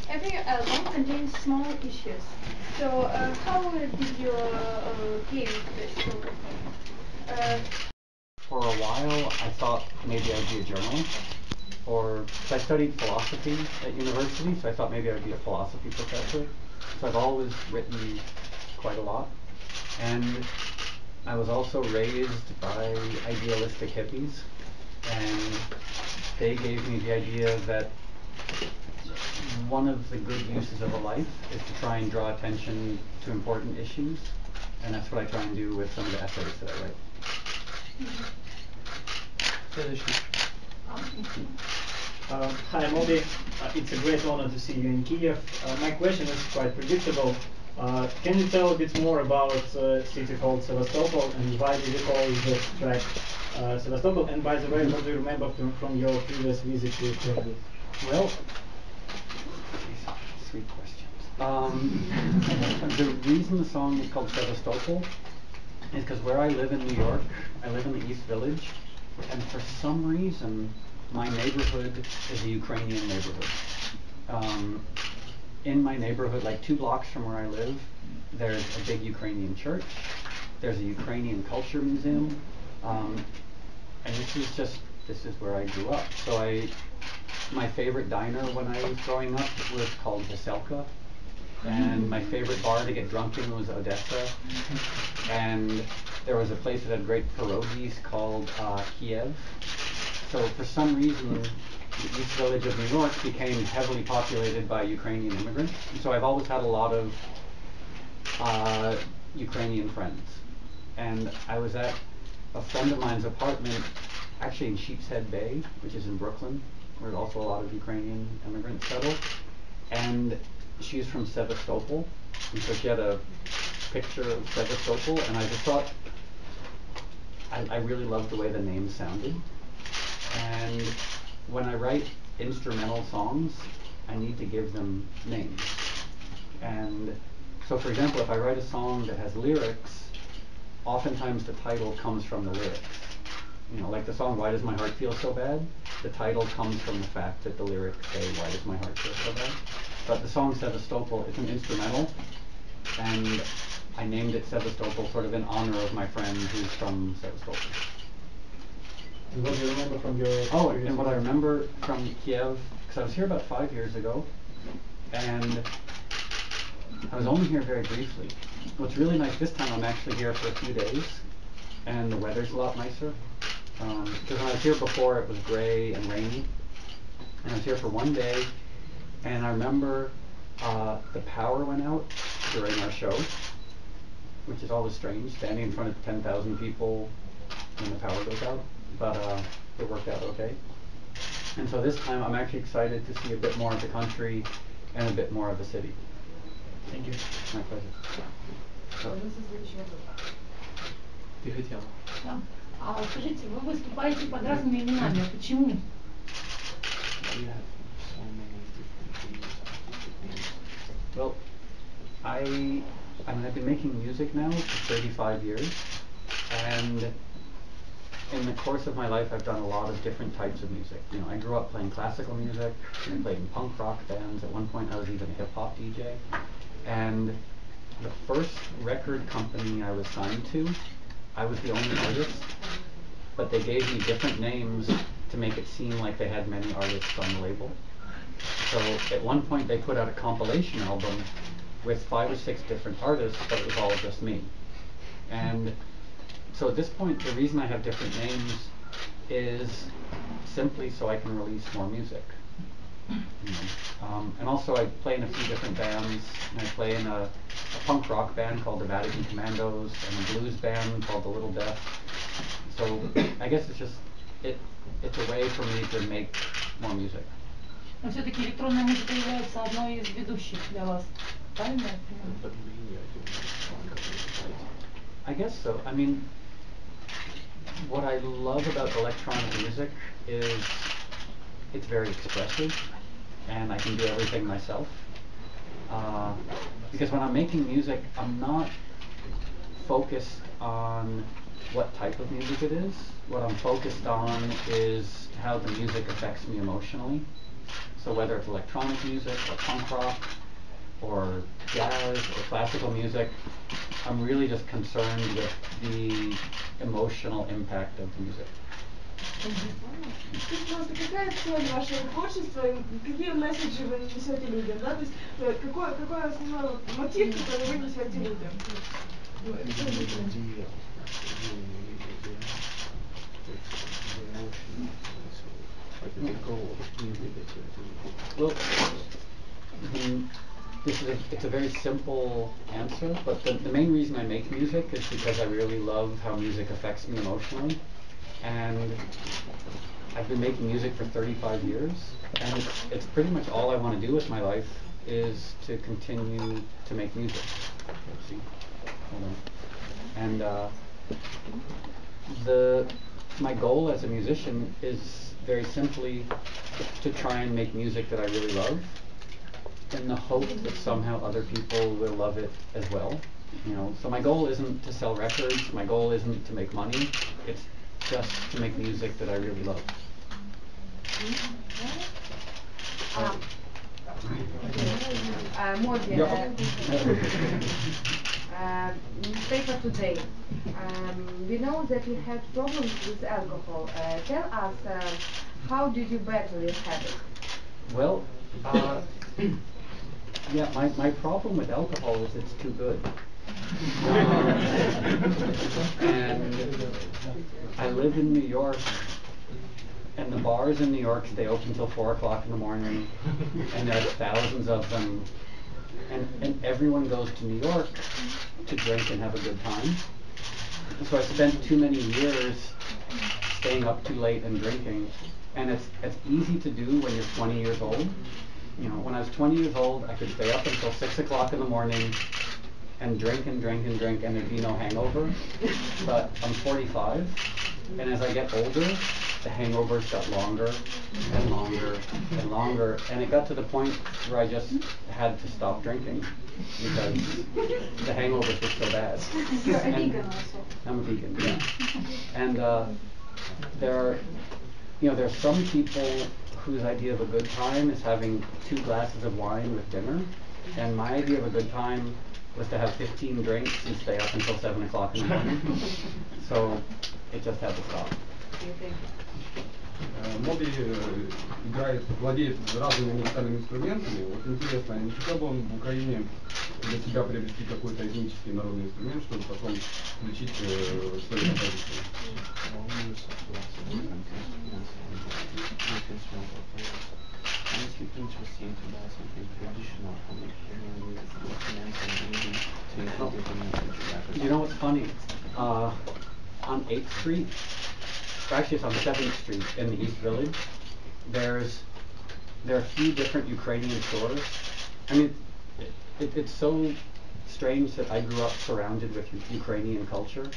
every album contains small issues. So how did you came to this? So, for a while, I thought maybe I'd be a journalist, or cause I studied philosophy at university, so I thought maybe I'd be a philosophy professor. So I've always written quite a lot, and I was also raised by idealistic hippies, and they gave me the idea that one of the good uses of a life is to try and draw attention to important issues, and that's what I try and do with some of the essays that I write. Hi, Moby. It's a great honor to see you in Kyiv. My question is quite predictable. Can you tell a bit more about a city called Sevastopol and why did you call the track Sevastopol? And by the way, what do you remember from your previous visit to Kyiv? Well, sweet questions. The reason the song is called Sevastopol is because where I live in New York, I live in the East Village, and for some reason, my neighborhood is a Ukrainian neighborhood. In my neighborhood, like 2 blocks from where I live, there's a big Ukrainian church, there's a Ukrainian culture museum, and this is where I grew up. So my favorite diner when I was growing up was called Veselka, and my favorite bar to get drunk in was Odessa, and there was a place that had great pierogies called Kyiv. So for some reason, the East Village of New York became heavily populated by Ukrainian immigrants. And so I've always had a lot of Ukrainian friends. And I was at a friend of mine's apartment, actually in Sheepshead Bay, which is in Brooklyn, where also a lot of Ukrainian immigrants settle. And she's from Sevastopol, and so she had a picture of Sevastopol, and I just thought, I really loved the way the name sounded. And when I write instrumental songs, I need to give them names. And so for example, if I write a song that has lyrics, oftentimes the title comes from the lyrics. You know, like the song Why Does My Heart Feel So Bad? The title comes from the fact that the lyrics say Why Does My Heart Feel So Bad? But the song Sevastopol, it's an instrumental, and I named it Sevastopol sort of in honor of my friend who's from Sevastopol. And what do you remember from your... Oh, and what I remember from Kyiv, because I was here about 5 years ago, and I was only here very briefly. What's really nice this time, I'm actually here for a few days, and the weather's a lot nicer. Because when I was here before, it was gray and rainy, and I was here for 1 day, and I remember the power went out during our show, which is always strange, standing in front of 10,000 people when the power goes out, but it worked out okay. And so this time I'm actually excited to see a bit more of the country and a bit more of the city. Thank you. My pleasure. Ты хотела. Да. А скажите, вы выступаете под разными именами. Почему? Well, I've been making music now for 35 years, and in the course of my life I've done a lot of different types of music. You know, I grew up playing classical music, I played in punk rock bands, at one point I was even a hip-hop DJ, and the first record company I was signed to, I was the only artist, but they gave me different names to make it seem like they had many artists on the label. So at one point they put out a compilation album with 5 or 6 different artists, but it was all just me. And so at this point, the reason I have different names is simply so I can release more music. And also I play in a few different bands, and I play in a punk rock band called the Vatican Commandos, and a blues band called the Little Death. So I guess it's just, it's a way for me to make more music. Но все-таки электронная музыка является одной из ведущих для вас, правильно? I guess so. I mean, what I love about electronic music is it's very expressive, and I can do everything myself. Because when I'm making music, I'm not focused on what type of music it is. What I'm focused on is how the music affects me emotionally. So whether it's electronic music or punk rock or jazz or classical music, I'm really just concerned with the emotional impact of the music. Скажите, пожалуйста, какая цель вашего творчества, какие месседжи вы несете людям, да? То есть какой основной мотив, который вы несете людям? Well, it's a very simple answer, but the main reason I make music is because I really love how music affects me emotionally. And I've been making music for 35 years, and it's pretty much all I want to do with my life is to continue to make music. Let's see. Hold on. And my goal as a musician is very simply to try and make music that I really love, in the hope that somehow other people will love it as well. You know, so my goal isn't to sell records, my goal isn't to make money, it's just to make music that I really love. Moby, newspaper today. We know that you had problems with alcohol. Tell us, how did you battle your habit? Well, yeah, my problem with alcohol is it's too good. And I live in New York, and the bars in New York stay open till 4 o'clock in the morning, and there's thousands of them, and everyone goes to New York to drink and have a good time. So I spent too many years staying up too late and drinking, and it's easy to do when you're 20 years old. You know, when I was 20 years old, I could stay up until 6 o'clock in the morning and drink and drink and drink, and there'd be no hangover. But I'm 45, and as I get older, the hangovers got longer and longer and longer, and it got to the point where I just had to stop drinking because the hangovers were so bad. You're a vegan also. I'm a vegan, yeah. And there are some people whose idea of a good time is having 2 glasses of wine with dinner, and my idea of a good time was to have 15 drinks and stay up until 7 o'clock in the morning. So it just had to stop. Моби владеет разными музыкальными инструментами. Вот интересно, не хотел бы он в Украине для себя приобрести какой-то этнический народный инструмент, чтобы потом включить в свои композиции? You know what's funny? On 8th Street, actually it's on 7th Street in the East Village, there are a few different Ukrainian stores. I mean, it's so strange that I grew up surrounded with Ukrainian culture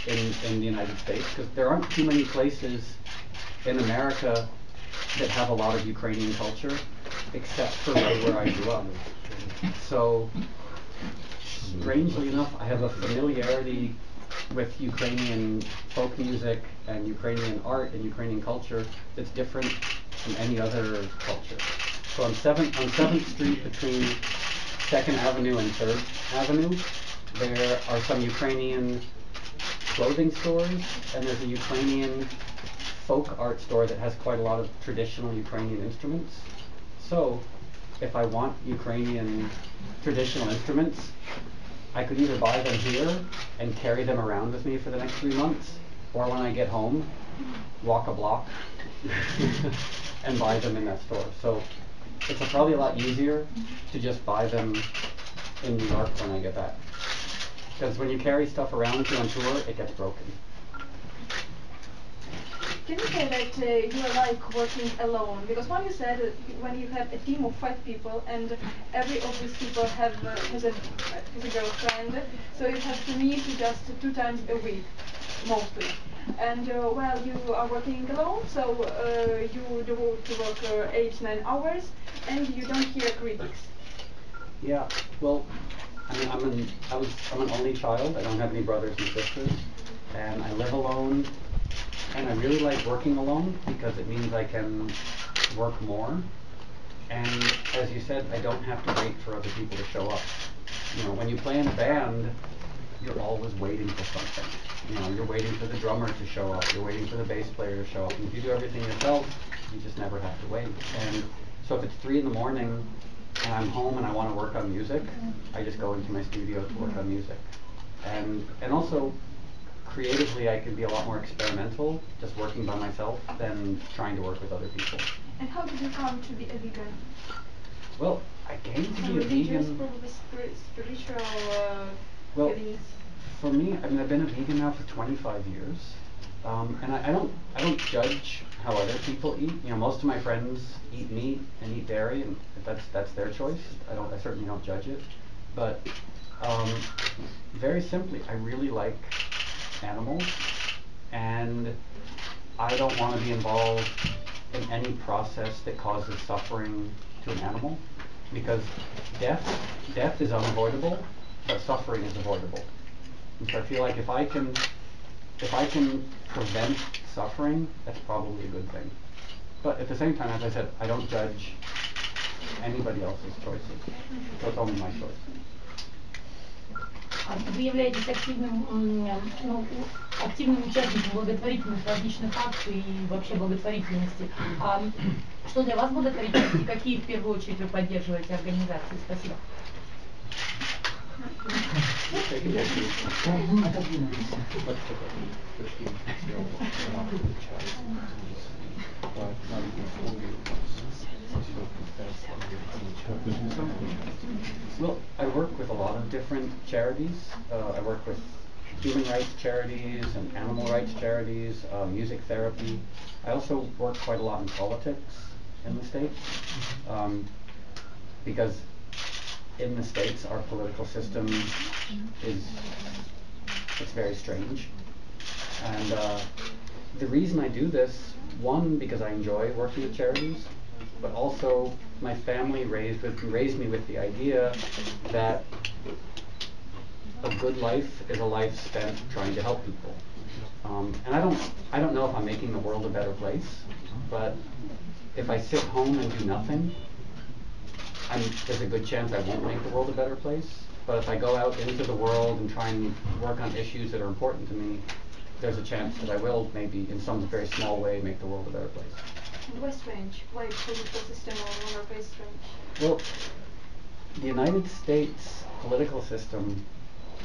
in the United States, because there aren't too many places in America that have a lot of Ukrainian culture, except for right where I grew up. So, strangely enough, I have a familiarity with Ukrainian folk music and Ukrainian art and Ukrainian culture that's different from any other culture. So on 7th Street between 2nd Avenue and 3rd Avenue, there are some Ukrainian clothing stores, and there's a Ukrainian folk art store that has quite a lot of traditional Ukrainian instruments. So if I want Ukrainian traditional instruments, I could either buy them here and carry them around with me for the next 3 months, or when I get home, walk a block and buy them in that store. So it's probably a lot easier to just buy them in New York when I get back. Because when you carry stuff around with you on tour, it gets broken. Can you say that you like working alone? Because when you said when you have a team of 5 people and every of these people has a girlfriend, so you have to meet just 2 times a week, mostly. And while you are working alone, so you do to work 8-9 hours, and you don't hear critics. Yeah, well, I mean, I'm an only child. I don't have any brothers and sisters, and I live alone. And I really like working alone because it means I can work more. And as you said, I don't have to wait for other people to show up. You know, when you play in a band, you're always waiting for something. You know, you're waiting for the drummer to show up, you're waiting for the bass player to show up. And if you do everything yourself, you just never have to wait. And so if it's 3 in the morning and I'm home and I want to work on music, I just go into my studio to work on music. And also, creatively, I can be a lot more experimental just working by myself than trying to work with other people. And how did you come to be a vegan? Well, I came to be a religious, vegan. probably spiritual Well, feelings. for me, I mean, I've been a vegan now for 25 years, and I don't judge how other people eat. You know, most of my friends eat meat and eat dairy, and that's their choice. I certainly don't judge it, but very simply, I really like animals, and I don't want to be involved in any process that causes suffering to an animal, because death is unavoidable, but suffering is avoidable. And so I feel like if I can prevent suffering, that's probably a good thing. But at the same time, as I said, I don't judge anybody else's choices. So it's only my choice. Вы являетесь активным участником благотворительных различных акций и вообще благотворительности. Что для вас благотворительность и какие в первую очередь вы поддерживаете организации? Спасибо. Well, I work with a lot of different charities. I work with human rights charities and animal rights charities, music therapy. I also work quite a lot in politics in the States, because in the States our political system it's very strange. And the reason I do this, one, because I enjoy working with charities, but also my family raised me with the idea that a good life is a life spent trying to help people. And I don't know if I'm making the world a better place, but if I sit home and do nothing, there's a good chance I won't make the world a better place. But if I go out into the world and try and work on issues that are important to me, there's a chance that I will, maybe in some very small way, make the world a better place. And why strange? Why political system or workplace strange? Well, the United States political system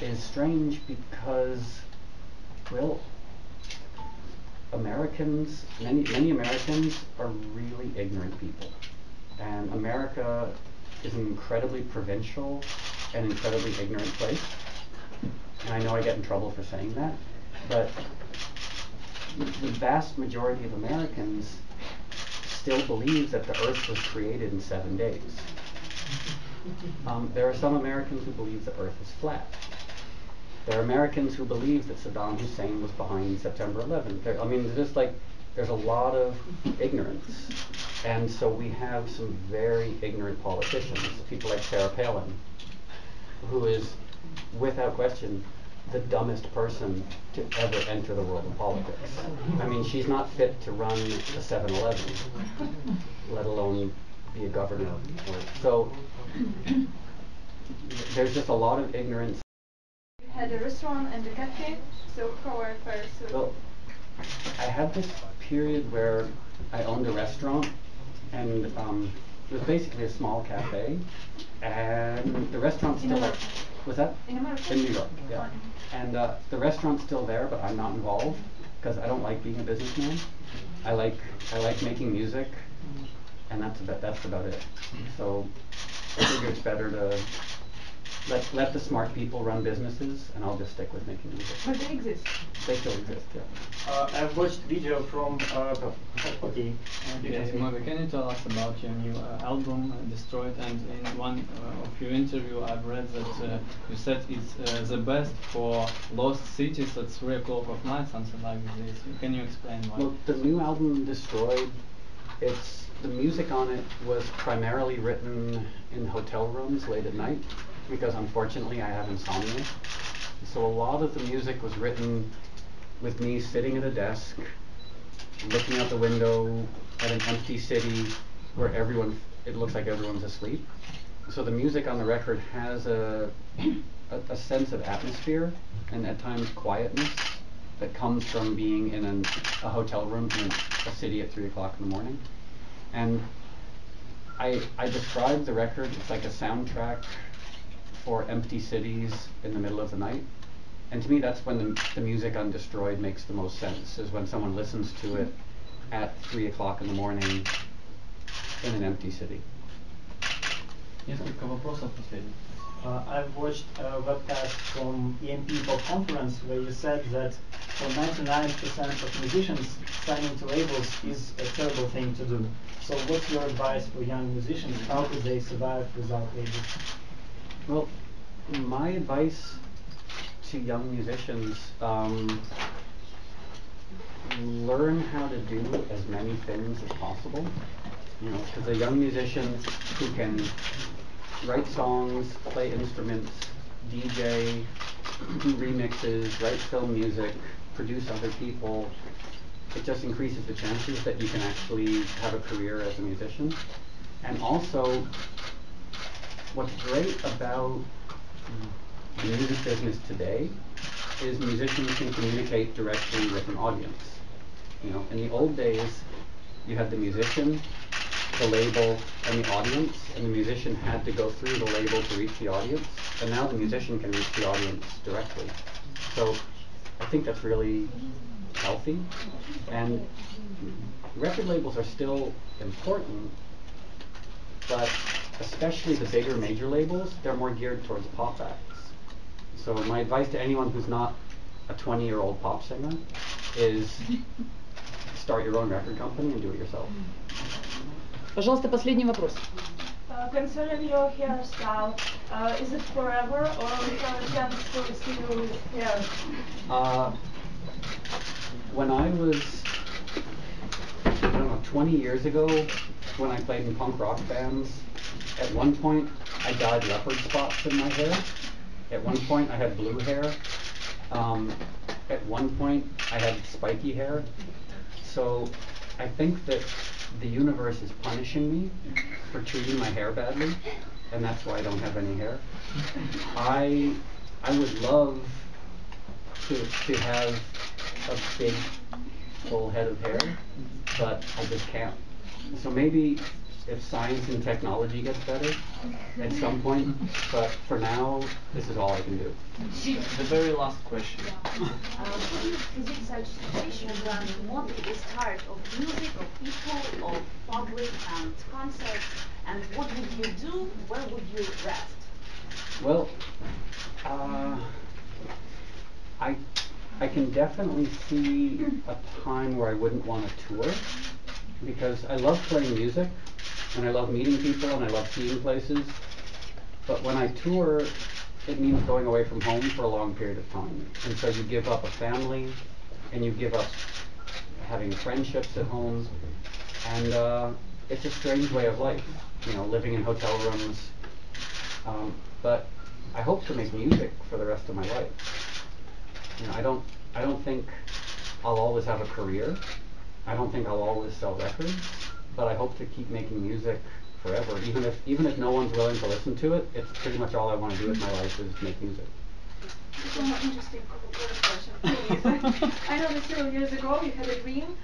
is strange because, well, many Americans are really ignorant people. And America is an incredibly provincial and incredibly ignorant place. And I know I get in trouble for saying that, but the vast majority of Americans still believe that the Earth was created in 7 days. There are some Americans who believe the Earth is flat. There are Americans who believe that Saddam Hussein was behind September 11th. There's a lot of ignorance. And so we have some very ignorant politicians, people like Sarah Palin, who is, without question, the dumbest person to ever enter the world of politics. I mean, she's not fit to run a 7-Eleven, let alone be a governor. So there's just a lot of ignorance. You had a restaurant and a cafe, so how are affairs? Well, I had this period where I owned a restaurant, and it was basically a small cafe, and the restaurant's still there. Was that? In America? In New York, yeah. And the restaurant's still there, but I'm not involved because I don't like being a businessman. I like making music, and that's about it. So I figure it's better to let the smart people run businesses, and I'll just stick with making music. But they exist. They still exist, yeah. I've watched video from. Okay. Moby, can you tell us about your new album, Destroyed? And in one of your interview, I've read that you said it's the best for lost cities at 3 o'clock of night, something like this. Can you explain why? Well, the new album, Destroyed, the music on it was primarily written in hotel rooms late at night, because unfortunately I have insomnia. So a lot of the music was written with me sitting at a desk, looking out the window at an empty city where it looks like everyone's asleep. So the music on the record has a sense of atmosphere and at times quietness that comes from being in a hotel room in a city at 3 o'clock in the morning. And I describe the record, it's like a soundtrack for empty cities in the middle of the night. And to me, that's when the music on Destroyed makes the most sense, is when someone listens to it at 3 o'clock in the morning in an empty city. Несколько вопросов последних. I've watched a webcast from EMP Pop Conference where you said that for 99% of musicians, signing to labels is a terrible thing to do. So what's your advice for young musicians? How could they survive without labels? Well, my advice to young musicians, learn how to do as many things as possible. You know, because a young musician who can write songs, play instruments, DJ, do remixes, write film music, produce other people, it just increases the chances that you can actually have a career as a musician. And also, what's great about the music business today is musicians can communicate directly with an audience. You know, in the old days, you had the musician, the label, and the audience, and the musician had to go through the label to reach the audience, and now the musician can reach the audience directly. So I think that's really healthy, and record labels are still important, but especially the bigger major labels, they're more geared towards pop acts. So my advice to anyone who's not a 20-year-old pop singer is start your own record company and do it yourself. Пожалуйста, последний вопрос. Concerning your hairstyle, is it forever or we have a chance to see you with hair? When I was, 20 years ago, when I played in punk rock bands, at one point I dyed leopard spots in my hair. At one point I had blue hair. At one point I had spiky hair. So I think that the universe is punishing me for treating my hair badly, and that's why I don't have any hair. I would love to have a big full head of hair, but I just can't. So maybe if science and technology gets better at some point, but for now, this is all I can do. The very last question. Is it such situation when Moby is tired of music, of people, of public and concerts, and what would you do? Where would you rest? Well, I can definitely see a time where I wouldn't want to tour, because I love playing music, and I love meeting people, and I love seeing places. But when I tour, it means going away from home for a long period of time. And so you give up a family, and you give up having friendships at home. And it's a strange way of life, living in hotel rooms. But I hope to make music for the rest of my life. I don't think I'll always have a career. I don't think I'll always sell records, but I hope to keep making music forever. Even if no one's willing to listen to it, it's pretty much all I want to do with my life is make music. One more interesting question, please. I know that several years ago you had a dream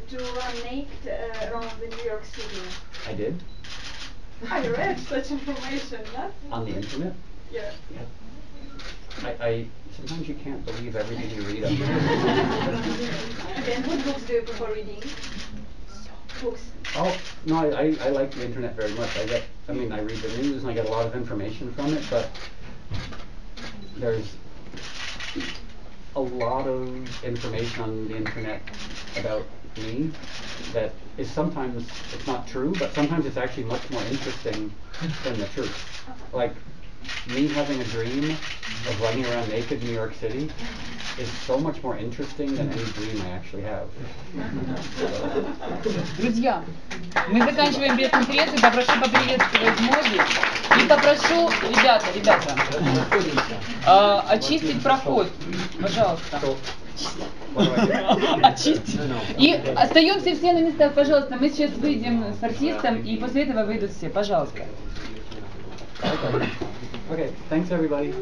to run naked around the New York City. I did. I read such information, huh? On the internet? Yeah. I sometimes you can't believe everything you read on the And what books do you prefer reading? Books. Oh, no, I like the internet very much. I read the news and I get a lot of information from it, but there's a lot of information on the internet about me that is sometimes, it's not true, but sometimes it's actually much more interesting than the truth. Like, me having a dream of running around naked in New York City is so much more interesting than any dream I actually have. Друзья, мы заканчиваем пресс-конференцию. Попрошу поприветствовать Моби. И попрошу, ребята, очистить проход. Пожалуйста. What do I do? Очистить. No, no. И остаемся все на местах, пожалуйста. Мы сейчас выйдем с артистом, и после этого выйдут все. Пожалуйста. Okay, thanks everybody.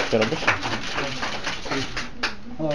Ты работаешь? Hello.